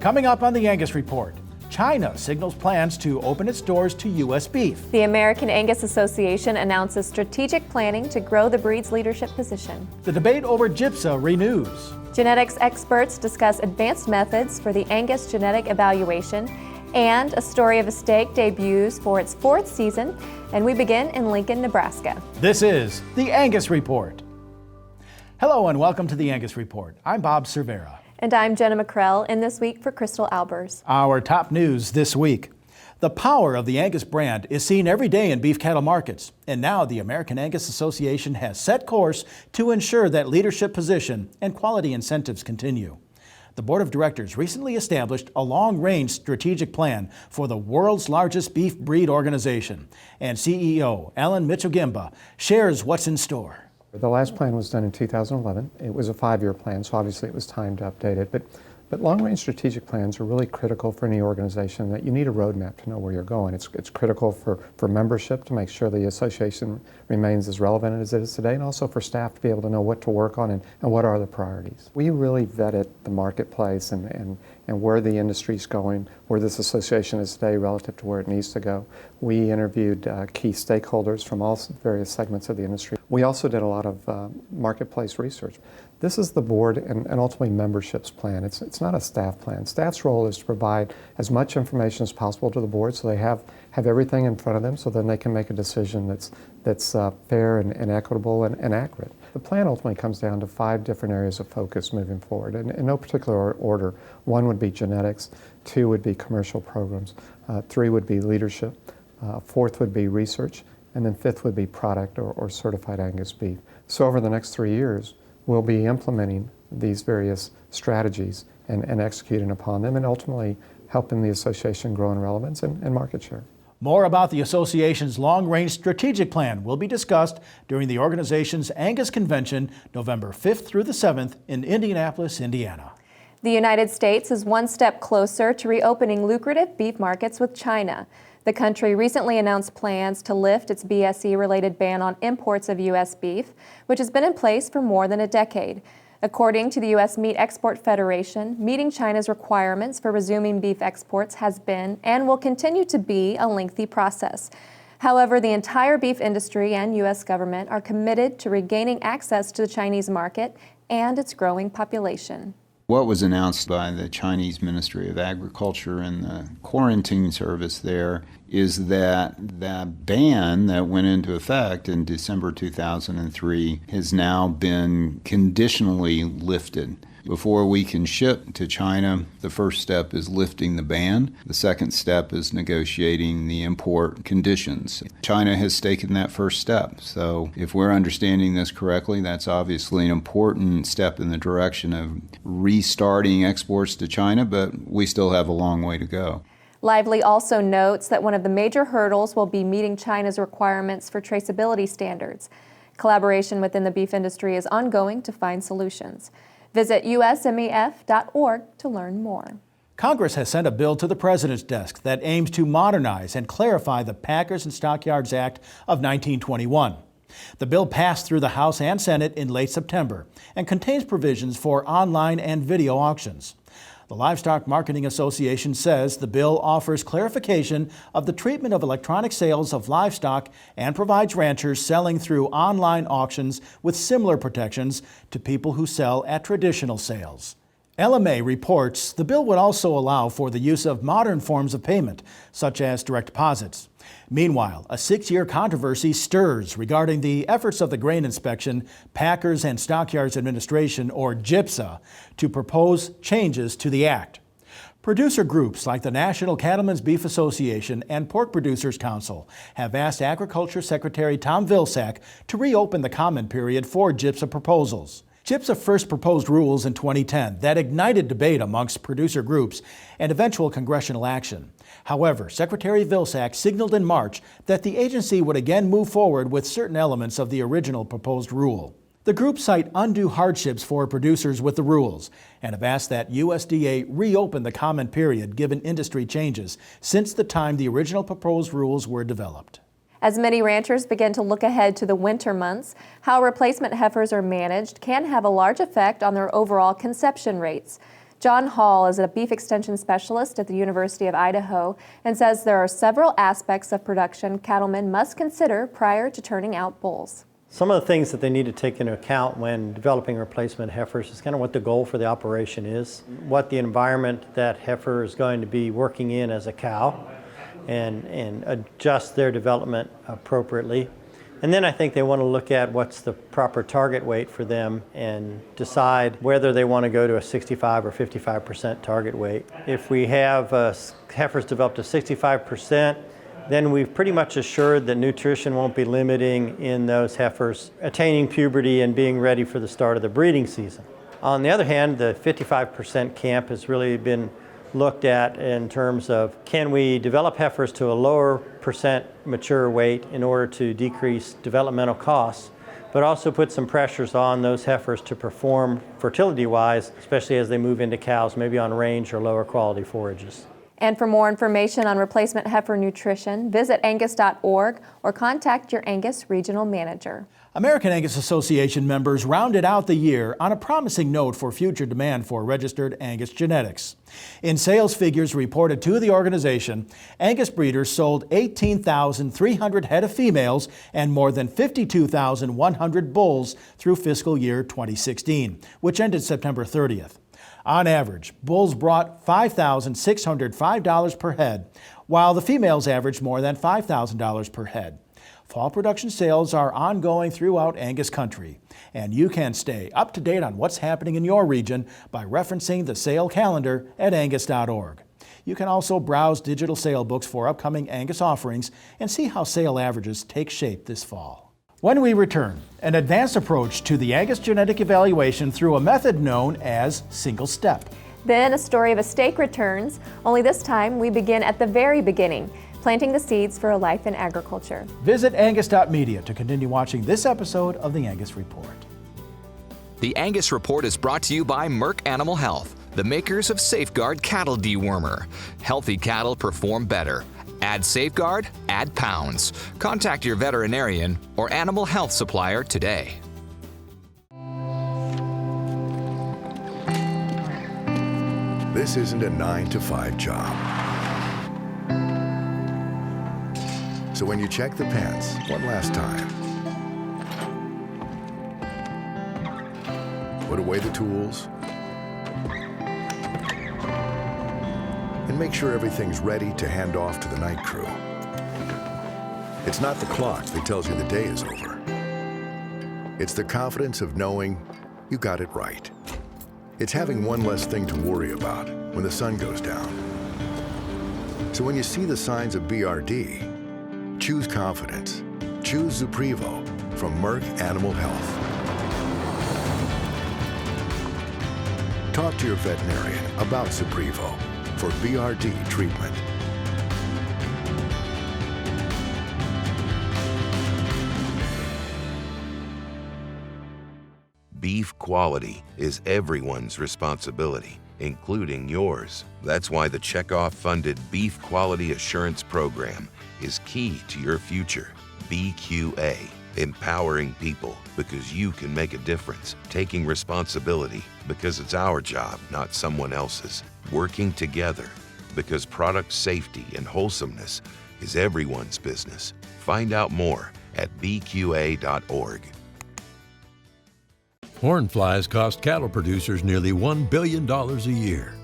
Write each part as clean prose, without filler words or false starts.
Coming up on the Angus Report, China signals plans to open its doors to U.S. beef. The American Angus Association announces strategic planning to grow the breed's leadership position. The debate over GIPSA renews. Genetics experts discuss advanced methods for the Angus genetic evaluation, and a story of a steak debuts for its 4th season, and we begin in Lincoln, Nebraska. This is the Angus Report. Hello and welcome to the Angus Report. I'm Bob Cervera. And I'm Jenna McCrell, in this week for Crystal Albers. Our top news this week. The power of the Angus brand is seen every day in beef cattle markets, and now the American Angus Association has set course to ensure that leadership position and quality incentives continue. The board of directors recently established a long-range strategic plan for the world's largest beef breed organization, and CEO Alan Mitchell-Gimba shares what's in store. The last plan was done in 2011. It was a 5-year plan, so obviously it was time to update it. But long-range strategic plans are really critical for any organization, that you need a roadmap to know where you're going. It's critical for membership to make sure the association remains as relevant as it is today, and also for staff to be able to know what to work on and what are the priorities. We really vetted the marketplace and where the industry's going, where this association is today relative to where it needs to go. We interviewed key stakeholders from all various segments of the industry. We also did a lot of marketplace research. This is the board and ultimately membership's plan. It's not a staff plan. Staff's role is to provide as much information as possible to the board so they have everything in front of them, so then they can make a decision that's fair and equitable and accurate. The plan ultimately comes down to 5 different areas of focus moving forward, and in no particular order. 1 would be genetics, 2 would be commercial programs, 3 would be leadership, 4th would be research, and then 5th would be product or certified Angus beef. So over the next 3 years, we'll be implementing these various strategies and executing upon them, and ultimately helping the association grow in relevance and market share. More about the association's long-range strategic plan will be discussed during the organization's Angus Convention, November 5th through the 7th in Indianapolis, Indiana. The United States is one step closer to reopening lucrative beef markets with China. The country recently announced plans to lift its BSE-related ban on imports of U.S. beef, which has been in place for more than a decade. According to the U.S. Meat Export Federation, meeting China's requirements for resuming beef exports has been and will continue to be a lengthy process. However, the entire beef industry and U.S. government are committed to regaining access to the Chinese market and its growing population. What was announced by the Chinese Ministry of Agriculture and the quarantine service there is that that ban that went into effect in December 2003 has now been conditionally lifted. Before we can ship to China, the first step is lifting the ban. The second step is negotiating the import conditions. China has taken that first step. So if we're understanding this correctly, that's obviously an important step in the direction of restarting exports to China, but we still have a long way to go. Lively also notes that one of the major hurdles will be meeting China's requirements for traceability standards. Collaboration within the beef industry is ongoing to find solutions. Visit usmef.org to learn more. Congress has sent a bill to the President's desk that aims to modernize and clarify the Packers and Stockyards Act of 1921. The bill passed through the House and Senate in late September and contains provisions for online and video auctions. The Livestock Marketing Association says the bill offers clarification of the treatment of electronic sales of livestock and provides ranchers selling through online auctions with similar protections to people who sell at traditional sales. LMA reports the bill would also allow for the use of modern forms of payment, such as direct deposits. Meanwhile, a 6-year controversy stirs regarding the efforts of the Grain Inspection, Packers and Stockyards Administration, or GIPSA, to propose changes to the act. Producer groups like the National Cattlemen's Beef Association and Pork Producers Council have asked Agriculture Secretary Tom Vilsack to reopen the comment period for GIPSA proposals. GIPSA first proposed rules in 2010 that ignited debate amongst producer groups and eventual congressional action. However, Secretary Vilsack signaled in March that the agency would again move forward with certain elements of the original proposed rule. The group cite undue hardships for producers with the rules and have asked that USDA reopen the comment period given industry changes since the time the original proposed rules were developed. As many ranchers begin to look ahead to the winter months, how replacement heifers are managed can have a large effect on their overall conception rates. John Hall is a beef extension specialist at the University of Idaho and says there are several aspects of production cattlemen must consider prior to turning out bulls. Some of the things that they need to take into account when developing replacement heifers is kind of what the goal for the operation is, what the environment that heifer is going to be working in as a cow, and adjust their development appropriately. And then I think they want to look at what's the proper target weight for them and decide whether they want to go to a 65 or 55% target weight. If we have heifers developed to 65%, then we've pretty much assured that nutrition won't be limiting in those heifers attaining puberty and being ready for the start of the breeding season. On the other hand, the 55% camp has really been looked at in terms of, can we develop heifers to a lower percent mature weight in order to decrease developmental costs, but also put some pressures on those heifers to perform fertility-wise, especially as they move into cows, maybe on range or lower quality forages. And for more information on replacement heifer nutrition, visit angus.org or contact your Angus regional manager. American Angus Association members rounded out the year on a promising note for future demand for registered Angus genetics. In sales figures reported to the organization, Angus breeders sold 18,300 head of females and more than 52,100 bulls through fiscal year 2016, which ended September 30th. On average, bulls brought $5,605 per head, while the females averaged more than $5,000 per head. Fall production sales are ongoing throughout Angus country, and you can stay up to date on what's happening in your region by referencing the sale calendar at angus.org. You can also browse digital sale books for upcoming Angus offerings and see how sale averages take shape this fall. When we return, an advanced approach to the Angus genetic evaluation through a method known as single step. Then a story of a steak returns, only this time we begin at the very beginning, planting the seeds for a life in agriculture. Visit angus.media to continue watching this episode of the Angus Report. The Angus Report is brought to you by Merck Animal Health, the makers of Safeguard Cattle Dewormer. Healthy cattle perform better. Add Safeguard, add pounds. Contact your veterinarian or animal health supplier today. This isn't a 9-to-5 job. So when you check the pants one last time, put away the tools, and make sure everything's ready to hand off to the night crew. It's not the clock that tells you the day is over. It's the confidence of knowing you got it right. It's having one less thing to worry about when the sun goes down. So when you see the signs of BRD, choose confidence. Choose Zuprevo from Merck Animal Health. Talk to your veterinarian about Zuprevo for BRD treatment. Beef quality is everyone's responsibility, including yours. That's why the Checkoff-funded Beef Quality Assurance Program is key to your future. BQA, empowering people because you can make a difference, taking responsibility because it's our job, not someone else's, working together because product safety and wholesomeness is everyone's business. Find out more at bqa.org. Horn flies cost cattle producers nearly $1 billion a year.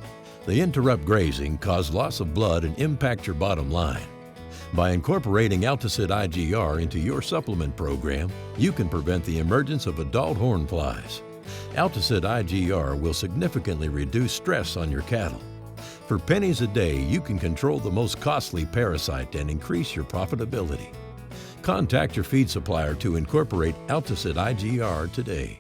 They interrupt grazing, cause loss of blood, and impact your bottom line. By incorporating Alticid IGR into your supplement program, you can prevent the emergence of adult horn flies. Alticid IGR will significantly reduce stress on your cattle. For pennies a day, you can control the most costly parasite and increase your profitability. Contact your feed supplier to incorporate Alticid IGR today.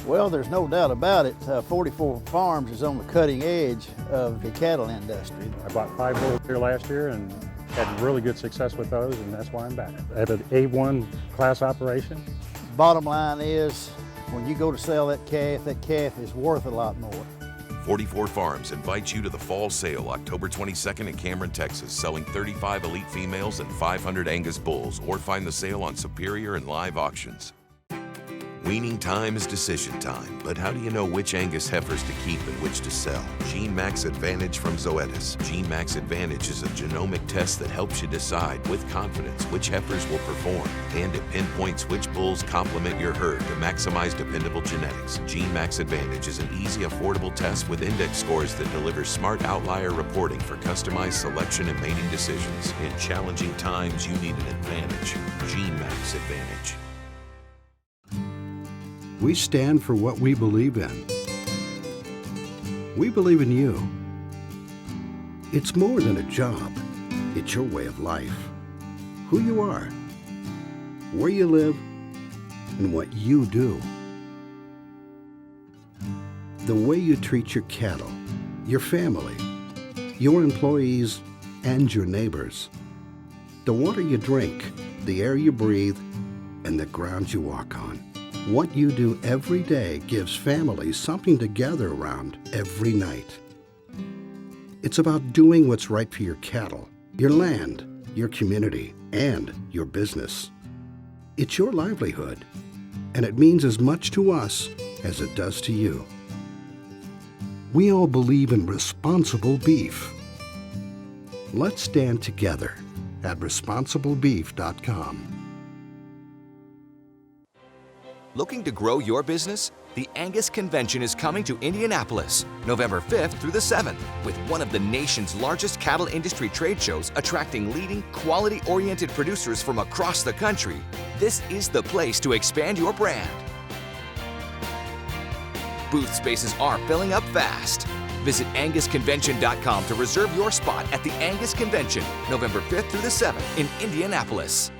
Well, there's no doubt about it. 44 Farms is on the cutting edge of the cattle industry. I bought 5 bulls here last year and had really good success with those, and that's why I'm back. I have an A1 class operation. Bottom line is, when you go to sell that calf is worth a lot more. 44 Farms invites you to the fall sale October 22nd in Cameron, Texas, selling 35 elite females and 500 Angus bulls, or find the sale on Superior and Live Auctions. Weaning time is decision time, but how do you know which Angus heifers to keep and which to sell? Gene Max Advantage from Zoetis. Gene Max Advantage is a genomic test that helps you decide with confidence which heifers will perform, and it pinpoints which bulls complement your herd to maximize dependable genetics. Gene Max Advantage is an easy, affordable test with index scores that deliver smart outlier reporting for customized selection and mating decisions. In challenging times, you need an advantage. Gene Max Advantage. We stand for what we believe in. We believe in you. It's more than a job. It's your way of life. Who you are, where you live, and what you do. The way you treat your cattle, your family, your employees, and your neighbors. The water you drink, the air you breathe, and the ground you walk on. What you do every day gives families something to gather around every night. It's about doing what's right for your cattle, your land, your community, and your business. It's your livelihood, and it means as much to us as it does to you. We all believe in responsible beef. Let's stand together at responsiblebeef.com. Looking to grow your business? The Angus Convention is coming to Indianapolis, November 5th through the 7th, with one of the nation's largest cattle industry trade shows attracting leading, quality-oriented producers from across the country. This is the place to expand your brand. Booth spaces are filling up fast. Visit angusconvention.com to reserve your spot at the Angus Convention, November 5th through the 7th in Indianapolis.